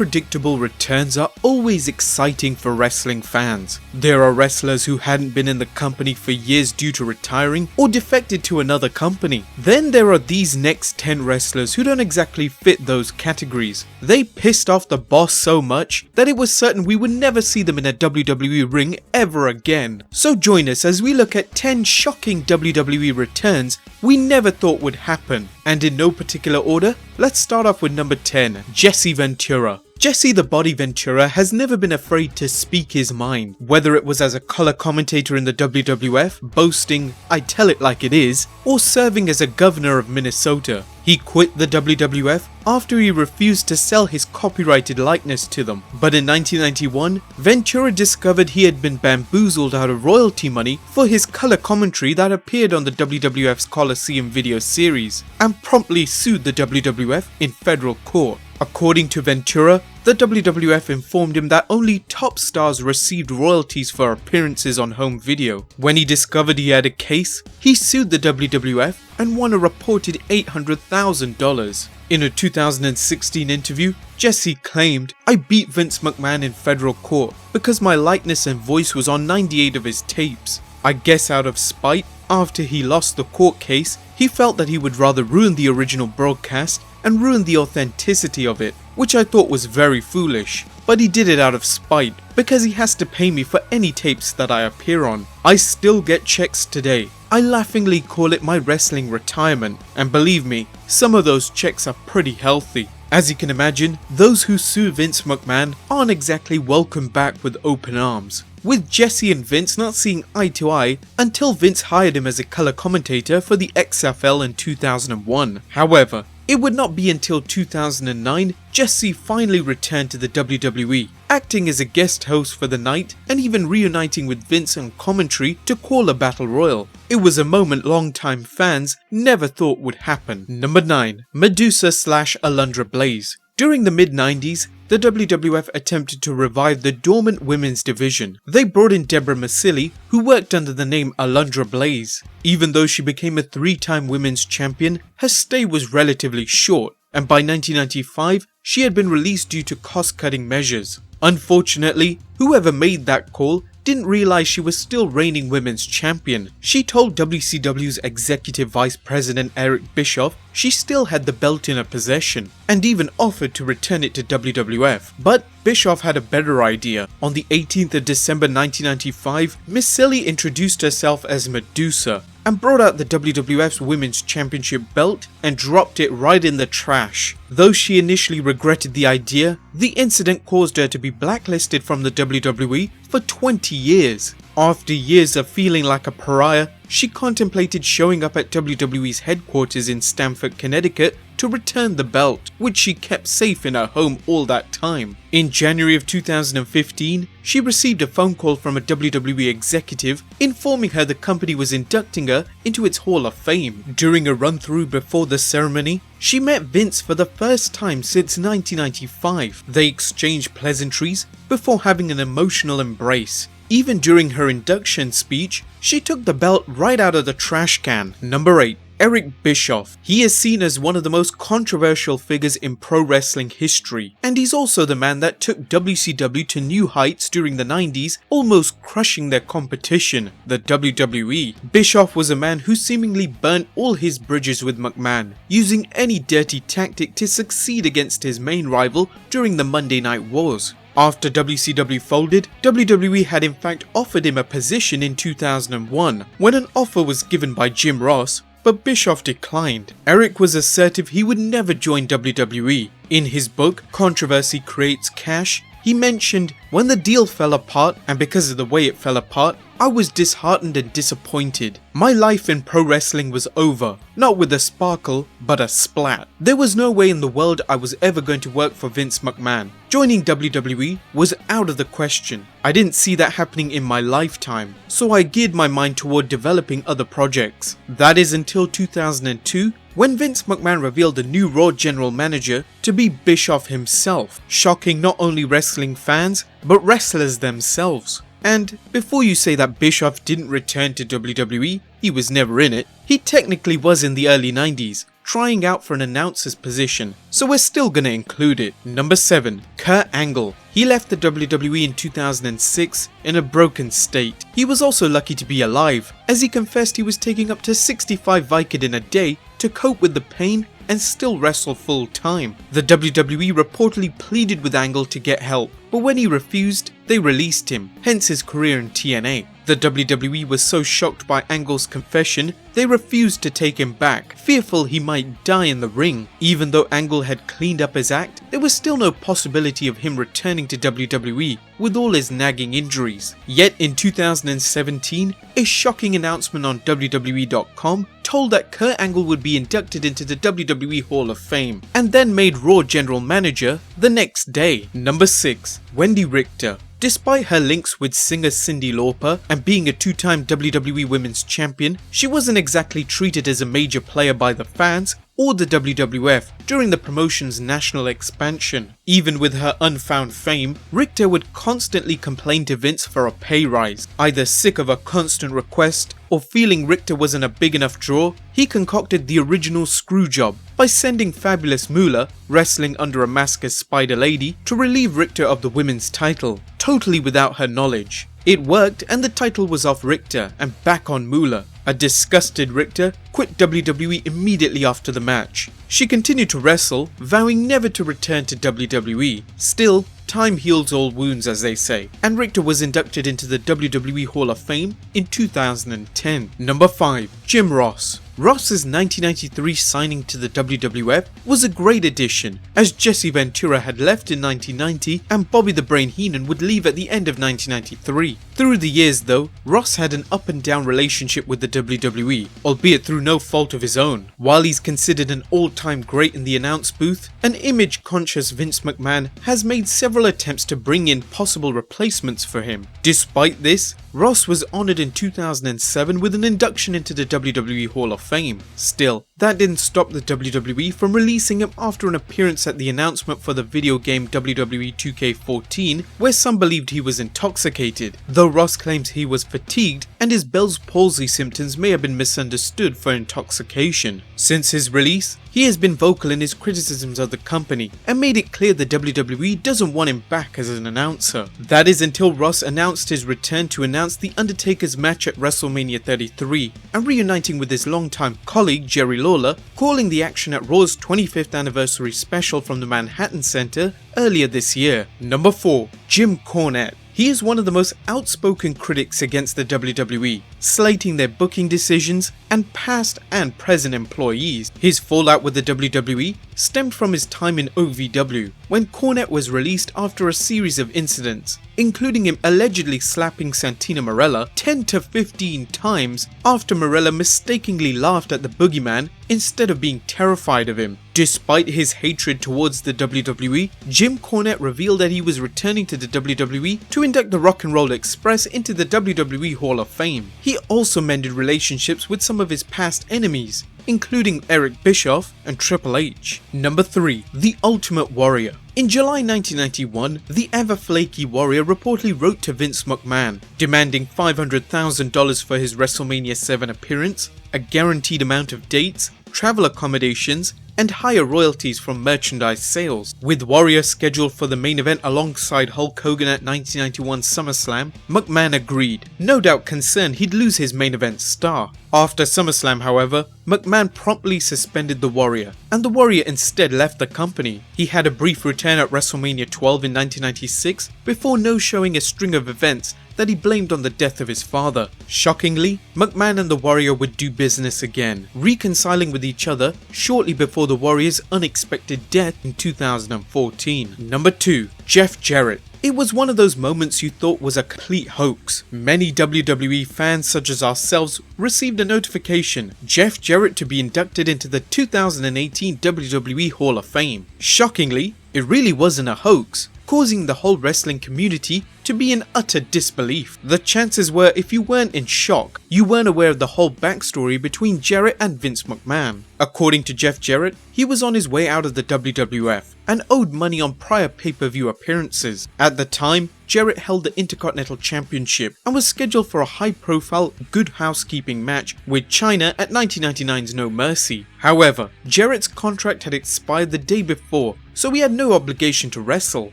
unpredictable returns are always exciting for wrestling fans. There are wrestlers who hadn't been in the company for years due to retiring or defected to another company. Then there are these next 10 wrestlers who don't exactly fit those categories. They pissed off the boss so much that it was certain we would never see them in a WWE ring ever again. So join us as we look at 10 shocking WWE returns we never thought would happen. And in no particular order, let's start off with number 10, Jesse Ventura. Jesse the Body Ventura has never been afraid to speak his mind, whether it was as a color commentator in the WWF, boasting, "I tell it like it is," or serving as a governor of Minnesota. He quit the WWF after he refused to sell his copyrighted likeness to them. But in 1991, Ventura discovered he had been bamboozled out of royalty money for his color commentary that appeared on the WWF's Coliseum video series, and promptly sued the WWF in federal court. According to Ventura, the WWF informed him that only top stars received royalties for appearances on home video. When he discovered he had a case, he sued the WWF and won a reported $800,000. In a 2016 interview, Jesse claimed, "I beat Vince McMahon in federal court because my likeness and voice was on 98 of his tapes. I guess out of spite, after he lost the court case, he felt that he would rather ruin the original broadcast and ruin the authenticity of it, which I thought was very foolish. But he did it out of spite, because he has to pay me for any tapes that I appear on. I still get checks today. I laughingly call it my wrestling retirement, and believe me, some of those checks are pretty healthy." As you can imagine, those who sue Vince McMahon aren't exactly welcomed back with open arms, with Jesse and Vince not seeing eye to eye until Vince hired him as a color commentator for the XFL in 2001. However, it would not be until 2009 Jesse finally returned to the WWE, acting as a guest host for the night and even reuniting with Vince on commentary to call a battle royal. It was a moment longtime fans never thought would happen. Number 9. Medusa / Alundra Blaze. During the mid-90s, the WWF attempted to revive the dormant women's division. They brought in Deborah Massili, who worked under the name Alundra Blaze. Even though she became a 3-time women's champion, her stay was relatively short, and by 1995, she had been released due to cost-cutting measures. Unfortunately, whoever made that call didn't realize she was still reigning women's champion. She told WCW's executive vice president Eric Bischoff she still had the belt in her possession, and even offered to return it to WWF. But Bischoff had a better idea. On the 18th of December 1995, Miss Silly introduced herself as Medusa and brought out the WWF's Women's Championship belt and dropped it right in the trash. Though she initially regretted the idea, the incident caused her to be blacklisted from the WWE for 20 years. After years of feeling like a pariah, she contemplated showing up at WWE's headquarters in Stamford, Connecticut to return the belt, which she kept safe in her home all that time. In January of 2015, she received a phone call from a WWE executive informing her the company was inducting her into its Hall of Fame. During a run-through before the ceremony, she met Vince for the first time since 1995. They exchanged pleasantries before having an emotional embrace. Even during her induction speech, she took the belt right out of the trash can. Number 8. Eric Bischoff. He is seen as one of the most controversial figures in pro wrestling history, and he's also the man that took WCW to new heights during the 90s, almost crushing their competition, the WWE. Bischoff was a man who seemingly burnt all his bridges with McMahon, using any dirty tactic to succeed against his main rival during the Monday Night Wars. After WCW folded, WWE had in fact offered him a position in 2001, when an offer was given by Jim Ross, but Bischoff declined. Eric was assertive he would never join WWE. In his book, Controversy Creates Cash, he mentioned, "When the deal fell apart, and because of the way it fell apart, I was disheartened and disappointed. My life in pro wrestling was over, not with a sparkle, but a splat. There was no way in the world I was ever going to work for Vince McMahon. Joining WWE was out of the question. I didn't see that happening in my lifetime, so I geared my mind toward developing other projects." That is until 2002, when Vince McMahon revealed the new Raw general manager to be Bischoff himself, shocking not only wrestling fans, but wrestlers themselves. And before you say that Bischoff didn't return to WWE, he was never in it. He technically was in the early 90s, trying out for an announcer's position, so we're still gonna include it. Number 7. Kurt Angle. He left the WWE in 2006 in a broken state. He was also lucky to be alive, as he confessed he was taking up to 65 Vicodin a day to cope with the pain and still wrestle full time. The WWE reportedly pleaded with Angle to get help, but when he refused, they released him, hence his career in TNA. The WWE was so shocked by Angle's confession, they refused to take him back, fearful he might die in the ring. Even though Angle had cleaned up his act, there was still no possibility of him returning to WWE with all his nagging injuries. Yet in 2017, a shocking announcement on WWE.com told that Kurt Angle would be inducted into the WWE Hall of Fame, and then made Raw general manager the next day. Number 6. Wendy Richter. Despite her links with singer Cyndi Lauper and being a 2-time WWE Women's Champion, she wasn't exactly treated as a major player by the fans or the WWF during the promotion's national expansion. Even with her unfound fame, Richter would constantly complain to Vince for a pay rise. Either sick of a constant request or feeling Richter wasn't a big enough draw, he concocted the original screw job by sending Fabulous Moolah, wrestling under a mask as Spider Lady, to relieve Richter of the women's title, totally without her knowledge. It worked and the title was off Richter and back on Moolah. A disgusted Richter quit WWE immediately after the match. She continued to wrestle, vowing never to return to WWE. Still, time heals all wounds, as they say, and Richter was inducted into the WWE Hall of Fame in 2010. Number 5. Jim Ross. Ross's 1993 signing to the WWF was a great addition, as Jesse Ventura had left in 1990 and Bobby the Brain Heenan would leave at the end of 1993. Through the years though, Ross had an up and down relationship with the WWE, albeit through no fault of his own. While he's considered an all-time great in the announce booth, an image-conscious Vince McMahon has made several attempts to bring in possible replacements for him. Despite this, Ross was honoured in 2007 with an induction into the WWE Hall of Fame. Still, that didn't stop the WWE from releasing him after an appearance at the announcement for the video game WWE 2K14, where some believed he was intoxicated, though Ross claims he was fatigued and his Bell's palsy symptoms may have been misunderstood for intoxication. Since his release, he has been vocal in his criticisms of the company and made it clear the WWE doesn't want him back as an announcer. That is until Ross announced his return to announce The Undertaker's match at WrestleMania 33 and reuniting with his longtime colleague Jerry Lawler, calling the action at Raw's 25th anniversary special from the Manhattan Center earlier this year. Number 4. Jim Cornette. He is one of the most outspoken critics against the WWE, slating their booking decisions and past and present employees. His fallout with the WWE stemmed from his time in OVW, when Cornette was released after a series of incidents, including him allegedly slapping Santina Marella 10 to 15 times after Marella mistakenly laughed at the boogeyman instead of being terrified of him. Despite his hatred towards the WWE, Jim Cornette revealed that he was returning to the WWE to induct the Rock and Roll Express into the WWE Hall of Fame. He also mended relationships with some of his past enemies, including Eric Bischoff and Triple H. Number 3. The Ultimate Warrior. In July 1991, the ever flaky Warrior reportedly wrote to Vince McMahon, demanding $500,000 for his WrestleMania 7 appearance, a guaranteed amount of dates, travel accommodations, and higher royalties from merchandise sales. With Warrior scheduled for the main event alongside Hulk Hogan at 1991 SummerSlam, McMahon agreed, no doubt concerned he'd lose his main event star. After SummerSlam, however, McMahon promptly suspended the Warrior, and the Warrior instead left the company. He had a brief return at WrestleMania 12 in 1996 before no-showing a string of events that he blamed on the death of his father. Shockingly, McMahon and the Warrior would do business again, reconciling with each other shortly before the Warrior's unexpected death in 2014. Number 2. Jeff Jarrett. It was one of those moments you thought was a complete hoax. Many WWE fans such as ourselves received a notification, Jeff Jarrett to be inducted into the 2018 WWE Hall of Fame. Shockingly, it really wasn't a hoax. causing the whole wrestling community to be in utter disbelief. The chances were, if you weren't in shock, you weren't aware of the whole backstory between Jarrett and Vince McMahon. According to Jeff Jarrett, he was on his way out of the WWF and owed money on prior pay-per-view appearances. At the time, Jarrett held the Intercontinental Championship and was scheduled for a high-profile Good Housekeeping match with China at 1999's No Mercy. However, Jarrett's contract had expired the day before, so he had no obligation to wrestle.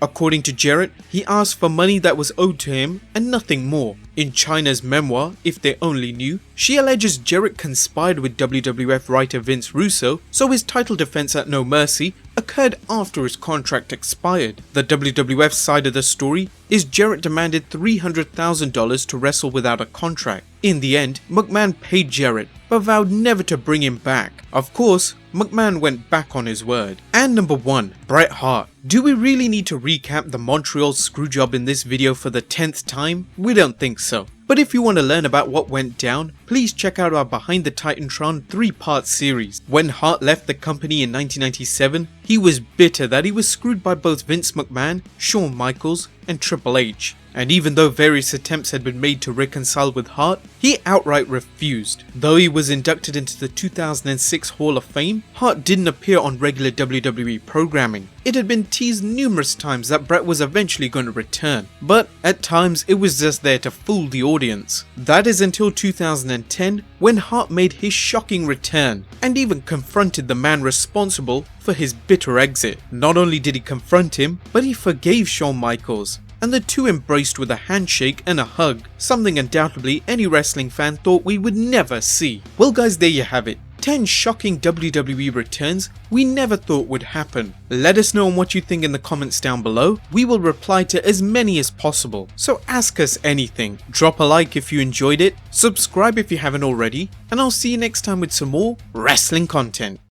According to Jarrett, he asked for money that was owed to him and nothing more. In China's memoir, If They Only Knew, she alleges Jarrett conspired with WWF writer Vince Russo, so his title defense at No Mercy occurred after his contract expired. The WWF side of the story is Jarrett demanded $300,000 to wrestle without a contract. In the end, McMahon paid Jarrett, but vowed never to bring him back. Of course, McMahon went back on his word. And number 1, Bret Hart. Do we really need to recap the Montreal screwjob in this video for the 10th time? We don't think so. But if you want to learn about what went down, please check out our Behind the Titantron 3-part series. When Hart left the company in 1997, he was bitter that he was screwed by both Vince McMahon, Shawn Michaels, and Triple H. And even though various attempts had been made to reconcile with Hart, he outright refused. Though he was inducted into the 2006 Hall of Fame, Hart didn't appear on regular WWE programming. It had been teased numerous times that Bret was eventually going to return, but at times it was just there to fool the audience. That is until 2010, when Hart made his shocking return and even confronted the man responsible for his bitter exit. Not only did he confront him, but he forgave Shawn Michaels, and the two embraced with a handshake and a hug, something undoubtedly any wrestling fan thought we would never see. Well guys, there you have it. 10 shocking WWE returns we never thought would happen. Let us know what you think in the comments down below. We will reply to as many as possible, so ask us anything. Drop a like if you enjoyed it, subscribe if you haven't already, and I'll see you next time with some more wrestling content.